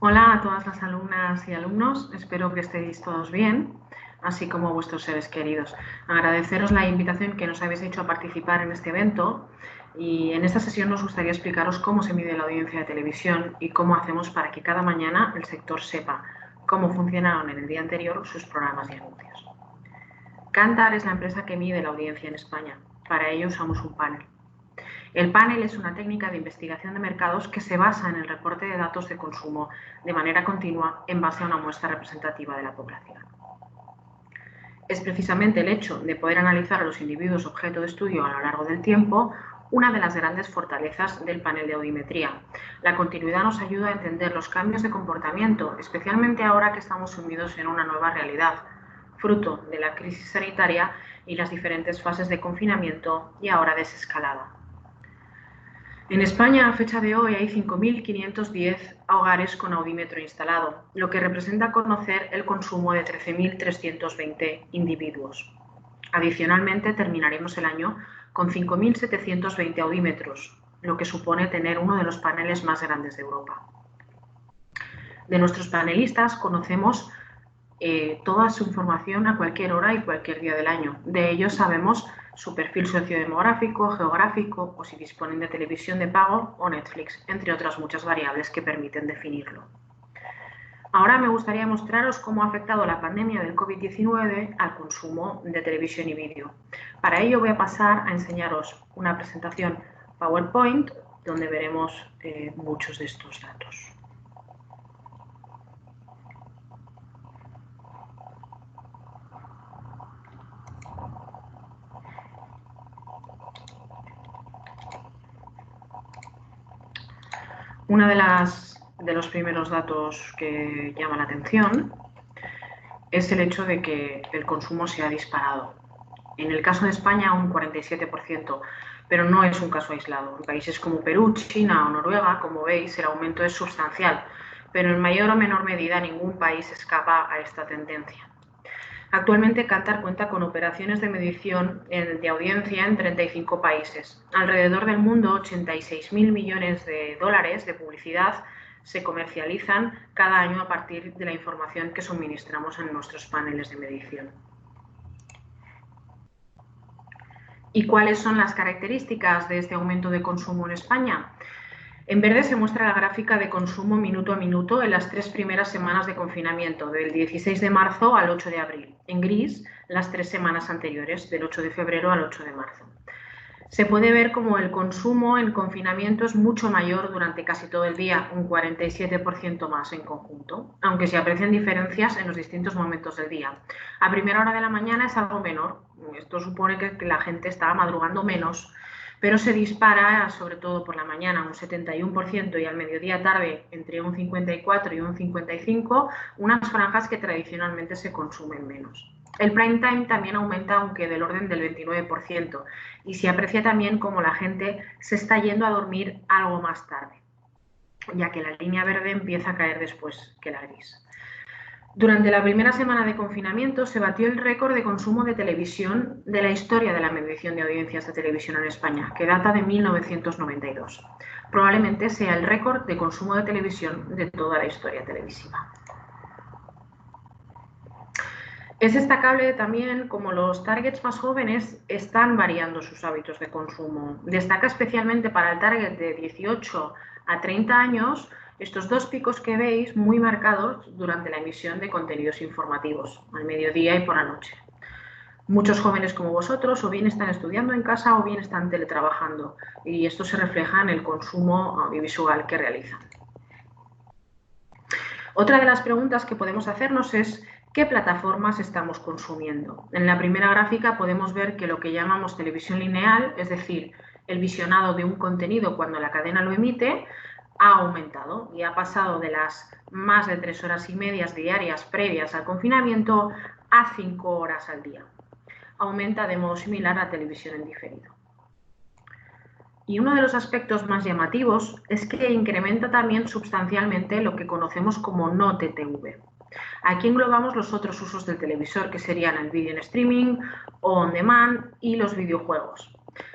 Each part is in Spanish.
Hola a todas las alumnas y alumnos, espero que estéis todos bien, así como vuestros seres queridos. Agradeceros la invitación que nos habéis hecho a participar en este evento y en esta sesión nos gustaría explicaros cómo se mide la audiencia de televisión y cómo hacemos para que cada mañana el sector sepa cómo funcionaron en el día anterior sus programas y anuncios. Kantar es la empresa que mide la audiencia en España. Para ello usamos un panel. El panel es una técnica de investigación de mercados que se basa en el reporte de datos de consumo de manera continua en base a una muestra representativa de la población. Es precisamente el hecho de poder analizar a los individuos objeto de estudio a lo largo del tiempo una de las grandes fortalezas del panel de audiometría. La continuidad nos ayuda a entender los cambios de comportamiento, especialmente ahora que estamos sumidos en una nueva realidad, fruto de la crisis sanitaria y las diferentes fases de confinamiento y ahora desescalada. En España, a fecha de hoy, hay 5.510 hogares con audímetro instalado, lo que representa conocer el consumo de 13.320 individuos. Adicionalmente, terminaremos el año con 5.720 audímetros, lo que supone tener uno de los paneles más grandes de Europa. De nuestros panelistas conocemos toda su información a cualquier hora y cualquier día del año. De ellos sabemos su perfil sociodemográfico, geográfico o si disponen de televisión de pago o Netflix, entre otras muchas variables que permiten definirlo. Ahora me gustaría mostraros cómo ha afectado la pandemia del COVID-19 al consumo de televisión y vídeo. Para ello voy a pasar a enseñaros una presentación PowerPoint donde veremos muchos de estos datos. Uno de los primeros datos que llama la atención es el hecho de que el consumo se ha disparado. En el caso de España, un 47%, pero no es un caso aislado. En países como Perú, China o Noruega, como veis, el aumento es sustancial, pero en mayor o menor medida ningún país escapa a esta tendencia. Actualmente Kantar cuenta con operaciones de medición de audiencia en 35 países. Alrededor del mundo, 86.000 millones de dólares de publicidad se comercializan cada año a partir de la información que suministramos en nuestros paneles de medición. ¿Y cuáles son las características de este aumento de consumo en España? En verde se muestra la gráfica de consumo minuto a minuto en las 3 primeras semanas de confinamiento, del 16 de marzo al 8 de abril. En gris, las 3 semanas anteriores, del 8 de febrero al 8 de marzo. Se puede ver como el consumo en confinamiento es mucho mayor durante casi todo el día, un 47% más en conjunto, aunque se aprecian diferencias en los distintos momentos del día. A primera hora de la mañana es algo menor, esto supone que la gente está madrugando menos, pero se dispara sobre todo por la mañana un 71% y al mediodía tarde entre un 54 y un 55, unas franjas que tradicionalmente se consumen menos. El prime time también aumenta, aunque del orden del 29%, y se aprecia también como la gente se está yendo a dormir algo más tarde, ya que la línea verde empieza a caer después que la gris. Durante la primera semana de confinamiento se batió el récord de consumo de televisión de la historia de la medición de audiencias de televisión en España, que data de 1992. Probablemente sea el récord de consumo de televisión de toda la historia televisiva. Es destacable también cómo los targets más jóvenes están variando sus hábitos de consumo. Destaca especialmente para el target de 18 a 30 años estos dos picos que veis muy marcados durante la emisión de contenidos informativos, al mediodía y por la noche. Muchos jóvenes como vosotros o bien están estudiando en casa o bien están teletrabajando y esto se refleja en el consumo audiovisual que realizan. Otra de las preguntas que podemos hacernos es ¿qué plataformas estamos consumiendo? En la primera gráfica podemos ver que lo que llamamos televisión lineal, es decir, el visionado de un contenido cuando la cadena lo emite, ha aumentado y ha pasado de las más de 3 horas y media diarias previas al confinamiento a 5 horas al día. Aumenta de modo similar a televisión en diferido. Y uno de los aspectos más llamativos es que incrementa también sustancialmente lo que conocemos como no TTV. Aquí englobamos los otros usos del televisor, que serían el vídeo en streaming o on demand y los videojuegos.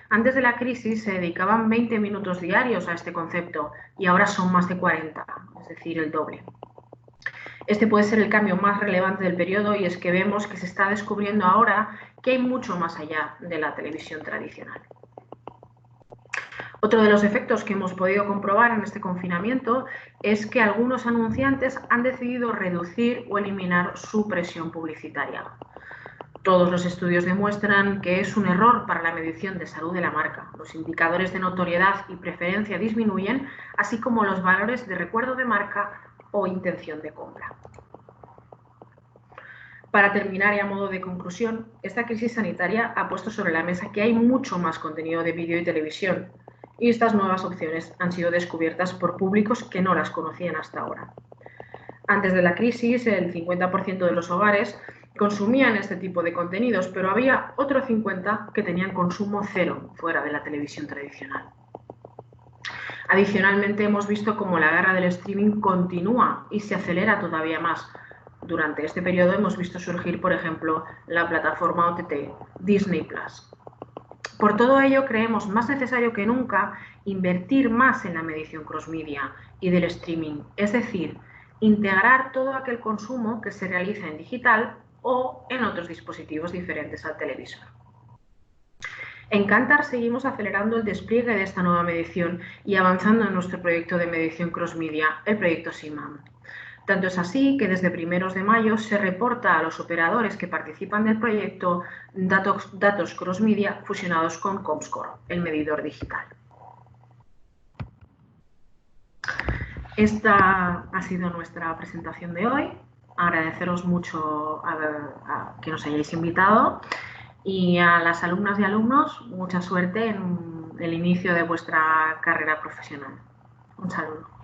Antes de la crisis se dedicaban 20 minutos diarios a este concepto y ahora son más de 40, es decir, el doble. Este puede ser el cambio más relevante del periodo y es que vemos que se está descubriendo ahora que hay mucho más allá de la televisión tradicional. Otro de los efectos que hemos podido comprobar en este confinamiento es que algunos anunciantes han decidido reducir o eliminar su presión publicitaria. Todos los estudios demuestran que es un error para la medición de salud de la marca. Los indicadores de notoriedad y preferencia disminuyen, así como los valores de recuerdo de marca o intención de compra. Para terminar y a modo de conclusión, esta crisis sanitaria ha puesto sobre la mesa que hay mucho más contenido de vídeo y televisión, y estas nuevas opciones han sido descubiertas por públicos que no las conocían hasta ahora. Antes de la crisis, el 50% de los hogares consumían este tipo de contenidos, pero había otro 50% que tenían consumo cero fuera de la televisión tradicional. Adicionalmente, hemos visto cómo la guerra del streaming continúa y se acelera todavía más. Durante este periodo hemos visto surgir, por ejemplo, la plataforma OTT Disney+. Por todo ello, creemos más necesario que nunca invertir más en la medición cross-media y del streaming, es decir, integrar todo aquel consumo que se realiza en digital o en otros dispositivos diferentes al televisor. En Kantar seguimos acelerando el despliegue de esta nueva medición y avanzando en nuestro proyecto de medición cross-media, el proyecto SIMAM. Tanto es así que desde primeros de mayo se reporta a los operadores que participan del proyecto datos cross-media fusionados con Comscore, el medidor digital. Esta ha sido nuestra presentación de hoy. Agradeceros mucho a que nos hayáis invitado y a las alumnas y alumnos mucha suerte en el inicio de vuestra carrera profesional. Un saludo.